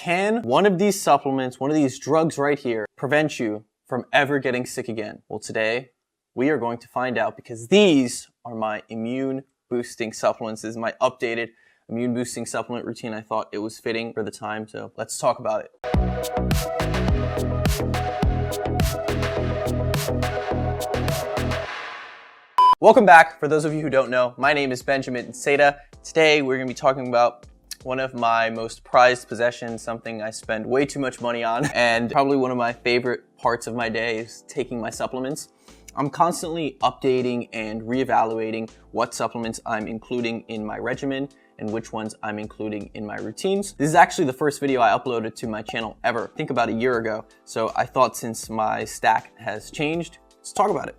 Can one of these supplements, one of these drugs right here, prevent you from ever getting sick again? Well, today we are going to find out because these are my immune boosting supplements. This is my updated immune boosting supplement routine. I thought it was fitting for the time, so let's talk about it. Welcome back. For those of you who don't know, my name is Benjamin Seda. Today we're going to be talking about one of my most prized possessions, something I spend way too much money on, and probably one of my favorite parts of my day is taking my supplements. I'm constantly updating and reevaluating what supplements I'm including in my regimen and which ones I'm including in my routines. This is actually the first video I uploaded to my channel ever, I think about a year ago. So I thought since my stack has changed, let's talk about it.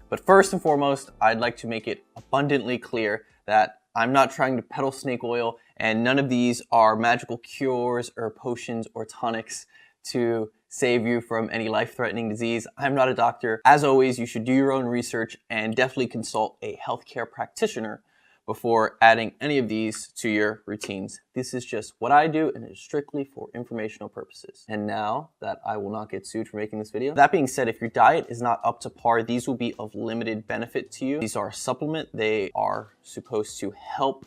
But first and foremost, I'd like to make it abundantly clear that I'm not trying to peddle snake oil, and none of these are magical cures or potions or tonics to save you from any life-threatening disease. I'm not a doctor. As always, you should do your own research and definitely consult a healthcare practitioner before adding any of these to your routines. This is just what I do, and it is strictly for informational purposes. And now that I will not get sued for making this video. That being said, if your diet is not up to par, these will be of limited benefit to you. These are a supplement. They are supposed to help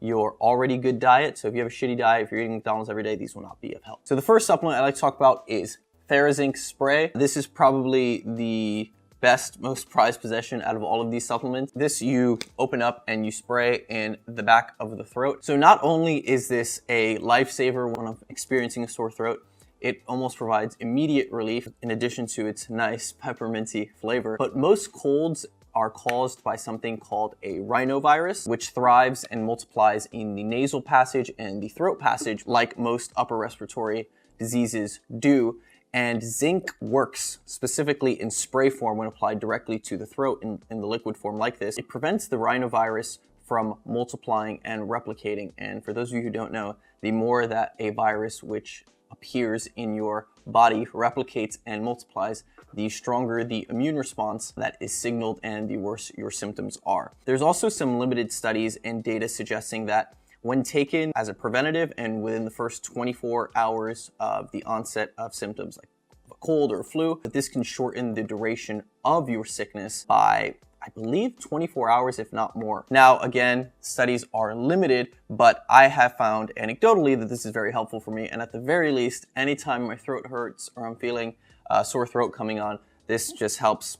your already good diet. So if you have a shitty diet, if you're eating McDonald's every day, these will not be of help. So the first supplement I'd like to talk about is Farrah Zinc Spray. This is probably the best, most prized possession out of all of these supplements. This you open up and you spray in the back of the throat. So not only is this a lifesaver when I'm experiencing a sore throat, it almost provides immediate relief in addition to its nice pepperminty flavor. But most colds are caused by something called a rhinovirus, which thrives and multiplies in the nasal passage and the throat passage like most upper respiratory diseases do. And zinc works specifically in spray form when applied directly to the throat in the liquid form like this. It prevents the rhinovirus from multiplying and replicating. And for those of you who don't know, the more that a virus which appears in your body replicates and multiplies, the stronger the immune response that is signaled and the worse your symptoms are. There's also some limited studies and data suggesting that when taken as a preventative and within the first 24 hours of the onset of symptoms like a cold or a flu, that this can shorten the duration of your sickness by, I believe, 24 hours, if not more. Now, again, studies are limited, but I have found anecdotally that this is very helpful for me. And at the very least, anytime my throat hurts or I'm feeling a sore throat coming on, this just helps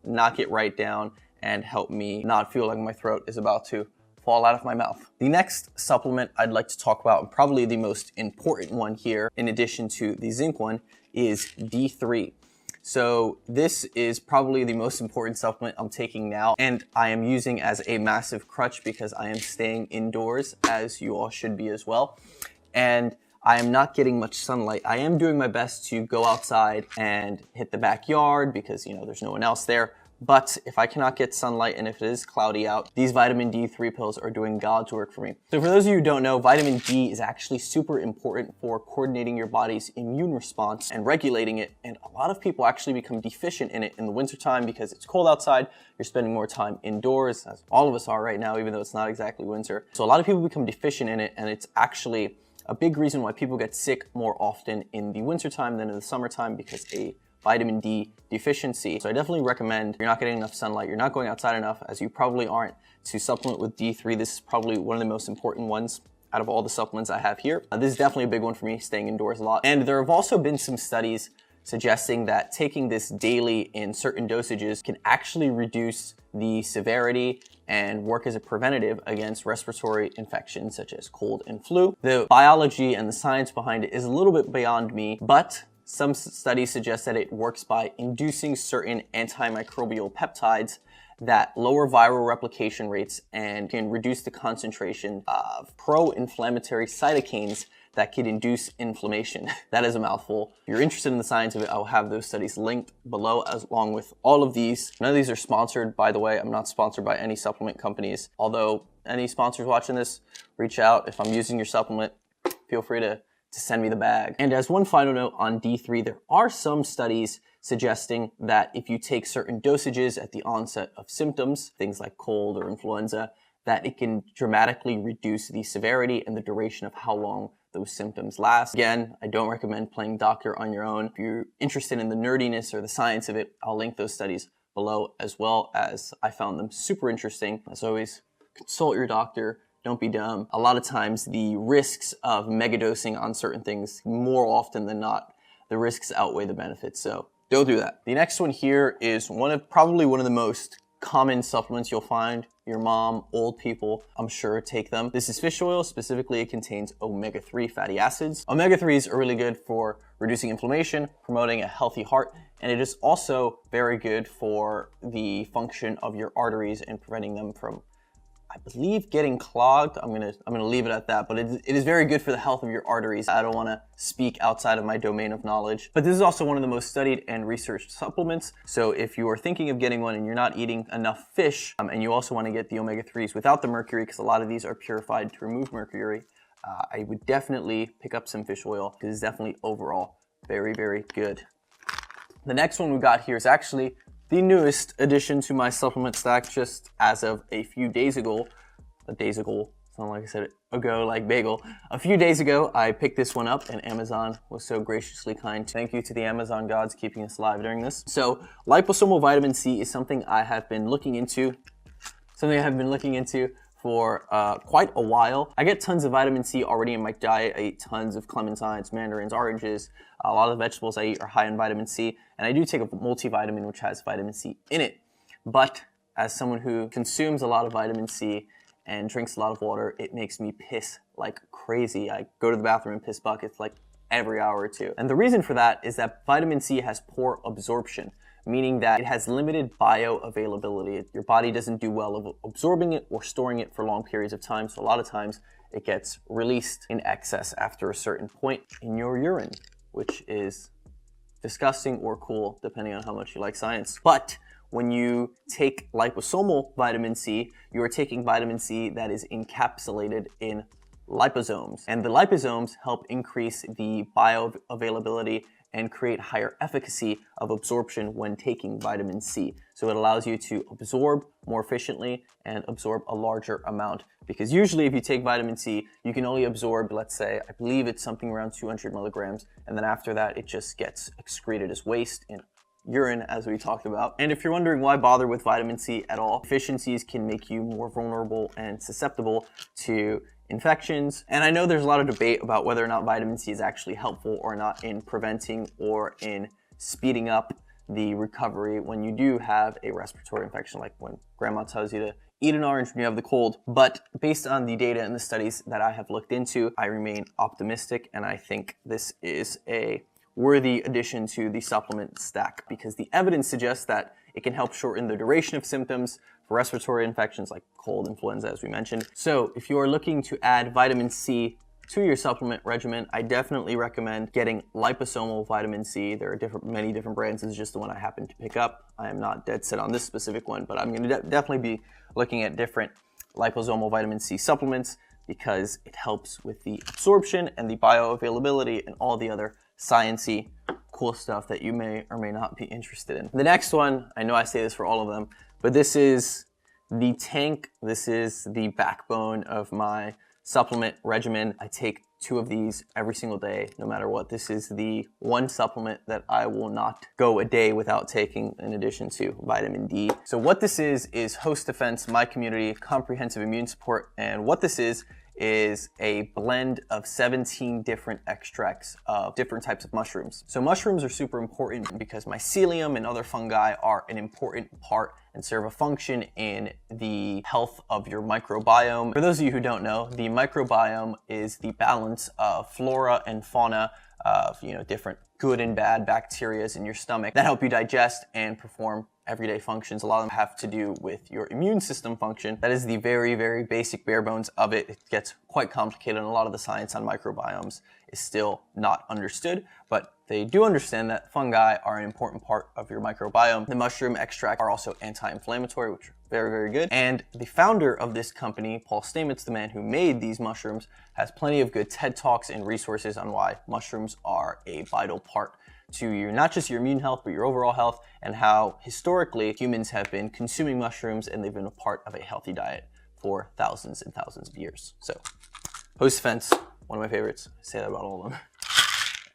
knock it right down and help me not feel like my throat is about to fall out of my mouth. The next supplement I'd like to talk about, and probably the most important one here, in addition to the zinc one, is D3. So this is probably the most important supplement I'm taking now, and I am using as a massive crutch because I am staying indoors, as you all should be as well. And I am not getting much sunlight. I am doing my best to go outside and hit the backyard because, you know, there's no one else there. But if I cannot get sunlight and if it is cloudy out, these vitamin D3 pills are doing God's work for me. So for those of you who don't know, vitamin D is actually super important for coordinating your body's immune response and regulating it. And a lot of people actually become deficient in it in the wintertime because it's cold outside. You're spending more time indoors, as all of us are right now, even though it's not exactly winter. So a lot of people become deficient in it, and it's actually a big reason why people get sick more often in the wintertime than in the summertime because a vitamin D deficiency. So I definitely recommend, if you're not getting enough sunlight, you're not going outside enough, as you probably aren't, to supplement with D3. This is probably one of the most important ones out of all the supplements I have here. This is definitely a big one for me, staying indoors a lot. And there have also been some studies suggesting that taking this daily in certain dosages can actually reduce the severity and work as a preventative against respiratory infections such as cold and flu. The biology and the science behind it is a little bit beyond me, but some studies suggest that it works by inducing certain antimicrobial peptides that lower viral replication rates and can reduce the concentration of pro-inflammatory cytokines that could induce inflammation. That is a mouthful. If you're interested in the science of it, I'll have those studies linked below along with all of these. None of these are sponsored, by the way. I'm not sponsored by any supplement companies. Although any sponsors watching this, reach out. If I'm using your supplement, feel free to send me the bag. And as one final note on D3, there are some studies suggesting that if you take certain dosages at the onset of symptoms, things like cold or influenza, that it can dramatically reduce the severity and the duration of how long those symptoms last. Again, I don't recommend playing doctor on your own. If you're interested in the nerdiness or the science of it, I'll link those studies below, as well as I found them super interesting. As always, consult your doctor. Don't be dumb. A lot of times the risks of megadosing on certain things, more often than not, the risks outweigh the benefits. So don't do that. The next one here is probably one of the most common supplements you'll find. Your mom, old people, I'm sure, take them. This is fish oil. Specifically, it contains omega-3 fatty acids. Omega-3s are really good for reducing inflammation, promoting a healthy heart, and it is also very good for the function of your arteries and preventing them from, I believe, getting clogged. I'm gonna leave it at that, but it is very good for the health of your arteries. I don't want to speak outside of my domain of knowledge, but this is also one of the most studied and researched supplements. So if you are thinking of getting one and you're not eating enough fish, and you also want to get the omega-3s without the mercury, because a lot of these are purified to remove mercury, I would definitely pick up some fish oil, because it's definitely overall very, very good. The next one we got here is actually the newest addition to my supplement stack, just as of a few days ago. It's not like I said it ago, like bagel. A few days ago, I picked this one up, and Amazon was so graciously kind. Thank you to the Amazon gods keeping us alive during this. So liposomal vitamin C is something I have been looking into for quite a while. I get tons of vitamin C already in my diet. I eat tons of clementines, mandarins, oranges. A lot of the vegetables I eat are high in vitamin C, and I do take a multivitamin which has vitamin C in it. But as someone who consumes a lot of vitamin C and drinks a lot of water, it makes me piss like crazy. I go to the bathroom and piss buckets like every hour or two. And the reason for that is that vitamin C has poor absorption, meaning that it has limited bioavailability. Your body doesn't do well of absorbing it or storing it for long periods of time, so a lot of times it gets released in excess after a certain point in your urine, which is disgusting or cool, depending on how much you like science. But when you take liposomal vitamin C, you are taking vitamin C that is encapsulated in liposomes. And the liposomes help increase the bioavailability and create higher efficacy of absorption when taking vitamin C. So it allows you to absorb more efficiently and absorb a larger amount. Because usually if you take vitamin C, you can only absorb, let's say, I believe it's something around 200 milligrams. And then after that, it just gets excreted as waste in urine, as we talked about. And if you're wondering why bother with vitamin C at all, deficiencies can make you more vulnerable and susceptible to infections. And I know there's a lot of debate about whether or not vitamin C is actually helpful or not in preventing or in speeding up the recovery when you do have a respiratory infection, like when grandma tells you to eat an orange when you have the cold. But based on the data and the studies that I have looked into, I remain optimistic, and I think this is a worthy addition to the supplement stack, because the evidence suggests that it can help shorten the duration of symptoms for respiratory infections like cold, influenza, as we mentioned. So if you are looking to add vitamin C to your supplement regimen, I definitely recommend getting liposomal vitamin C. There are many different brands. This is just the one I happen to pick up. I am not dead set on this specific one, but I'm going to definitely be looking at different liposomal vitamin C supplements, because it helps with the absorption and the bioavailability and all the other sciencey cool stuff that you may or may not be interested in. The next one, I know I say this for all of them, but this is the tank. This is the backbone of my supplement regimen. I take 2 of these every single day, no matter what. This is the one supplement that I will not go a day without taking, in addition to vitamin D. So what this is host defense, my community, comprehensive immune support. And what this is a blend of 17 different extracts of different types of mushrooms. So mushrooms are super important because mycelium and other fungi are an important part and serve a function in the health of your microbiome. For those of you who don't know, the microbiome is the balance of flora and fauna of, different good and bad bacteria in your stomach that help you digest and perform everyday functions. A lot of them have to do with your immune system function. That is the very, very basic bare bones of it. It gets quite complicated, and a lot of the science on microbiomes is still not understood, but they do understand that fungi are an important part of your microbiome. The mushroom extract are also anti-inflammatory, which are very, very good. And the founder of this company, Paul Stamets, the man who made these mushrooms, has plenty of good TED Talks and resources on why mushrooms are a vital part to your, not just your immune health, but your overall health, and how historically humans have been consuming mushrooms and they've been a part of a healthy diet for thousands and thousands of years. So, host defense, One of my favorites. I say that about all of them.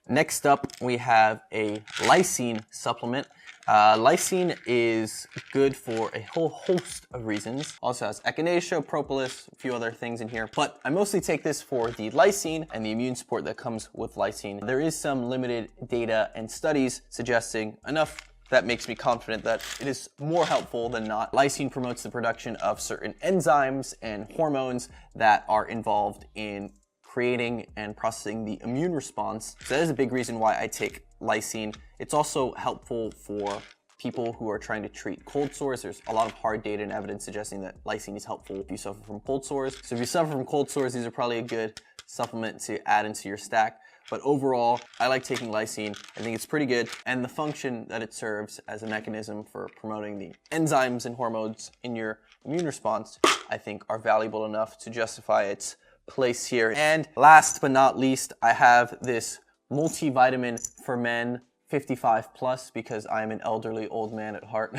Next up, we have a lysine supplement. Lysine is good for a whole host of reasons. Also has echinacea, propolis, a few other things in here. But I mostly take this for the lysine and the immune support that comes with lysine. There is some limited data and studies suggesting enough that makes me confident that it is more helpful than not. Lysine promotes the production of certain enzymes and hormones that are involved in creating and processing the immune response. So that is a big reason why I take lysine. It's also helpful for people who are trying to treat cold sores. There's a lot of hard data and evidence suggesting that lysine is helpful if you suffer from cold sores. So if you suffer from cold sores, these are probably a good supplement to add into your stack. But overall, I like taking lysine. I think it's pretty good. And the function that it serves as a mechanism for promoting the enzymes and hormones in your immune response, I think are valuable enough to justify its place here. And last but not least, I have this multivitamin for men 55 plus because I'm an elderly old man at heart.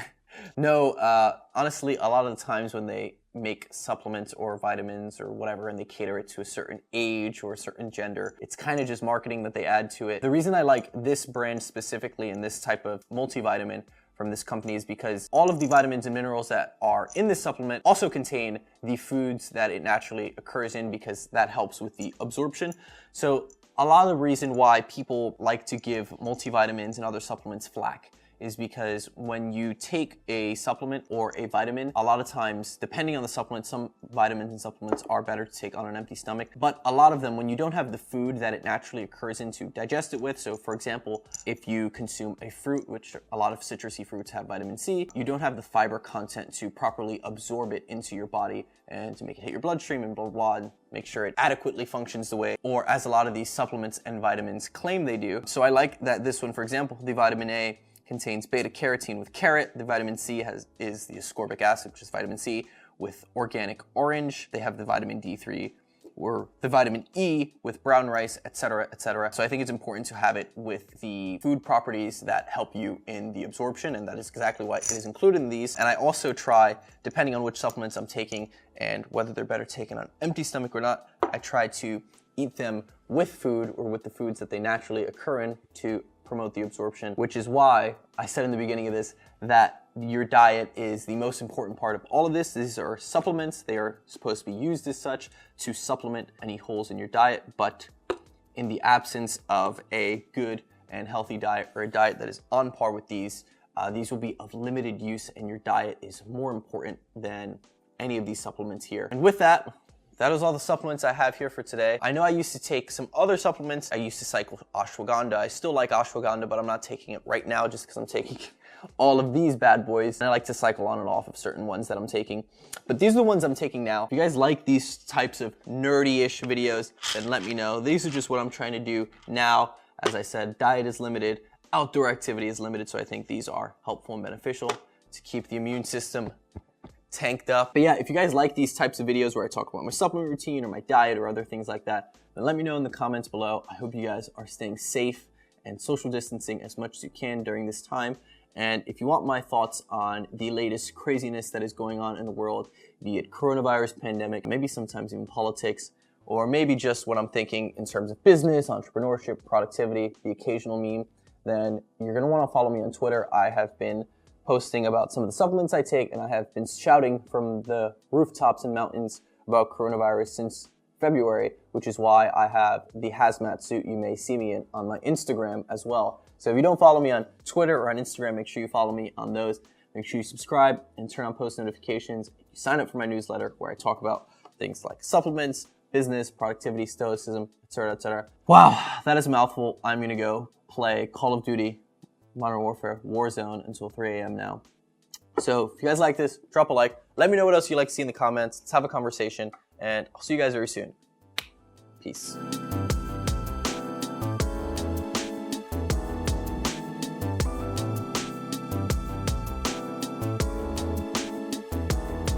No, honestly, a lot of the times when they make supplements or vitamins or whatever and they cater it to a certain age or a certain gender, it's kind of just marketing that they add to it. The reason I like this brand specifically and this type of multivitamin from this company is because all of the vitamins and minerals that are in this supplement also contain the foods that it naturally occurs in, because that helps with the absorption. So a lot of the reason why people like to give multivitamins and other supplements flack is because when you take a supplement or a vitamin, a lot of times, depending on the supplement, some vitamins and supplements are better to take on an empty stomach. But a lot of them, when you don't have the food that it naturally occurs in to digest it with, so for example, if you consume a fruit, which a lot of citrusy fruits have vitamin C, you don't have the fiber content to properly absorb it into your body and to make it hit your bloodstream and blah, blah, blah, and make sure it adequately functions the way, or as a lot of these supplements and vitamins claim they do. So I like that this one, for example, the vitamin A, contains beta carotene with carrot. The vitamin C is the ascorbic acid, which is vitamin C, with organic orange. They have the vitamin D3 or the vitamin E with brown rice, etc., etc. So I think it's important to have it with the food properties that help you in the absorption, and that is exactly why it is included in these. And I also try, depending on which supplements I'm taking and whether they're better taken on empty stomach or not, I try to eat them with food or with the foods that they naturally occur in to promote the absorption, which is why I said in the beginning of this that your diet is the most important part of all of this. These are supplements. They are supposed to be used as such to supplement any holes in your diet, but in the absence of a good and healthy diet, or a diet that is on par with these will be of limited use, and your diet is more important than any of these supplements here. And with that, that is all the supplements I have here for today. I know I used to take some other supplements. I used to cycle ashwagandha. I still like ashwagandha, but I'm not taking it right now just because I'm taking all of these bad boys. And I like to cycle on and off of certain ones that I'm taking. But these are the ones I'm taking now. If you guys like these types of nerdy-ish videos, then let me know. These are just what I'm trying to do now. As I said, diet is limited, outdoor activity is limited, so I think these are helpful and beneficial to keep the immune system tanked up. But yeah, if you guys like these types of videos where I talk about my supplement routine or my diet or other things like that, then let me know in the comments below. I hope you guys are staying safe and social distancing as much as you can during this time. And if you want my thoughts on the latest craziness that is going on in the world, be it coronavirus pandemic, maybe sometimes even politics, or maybe just what I'm thinking in terms of business, entrepreneurship, productivity, the occasional meme, then you're gonna wanna follow me on Twitter. I have been posting about some of the supplements I take, and I have been shouting from the rooftops and mountains about coronavirus since February, which is why I have the hazmat suit you may see me in on my Instagram as well. So if you don't follow me on Twitter or on Instagram, make sure you follow me on those. Make sure you subscribe and turn on post notifications. You sign up for my newsletter where I talk about things like supplements, business, productivity, stoicism, etc., etc. Wow, that is a mouthful. I'm gonna go play Call of Duty Modern Warfare Warzone until 3 a.m. now. So if you guys like this, drop a like. Let me know what else you'd like to see in the comments. Let's have a conversation, and I'll see you guys very soon. Peace.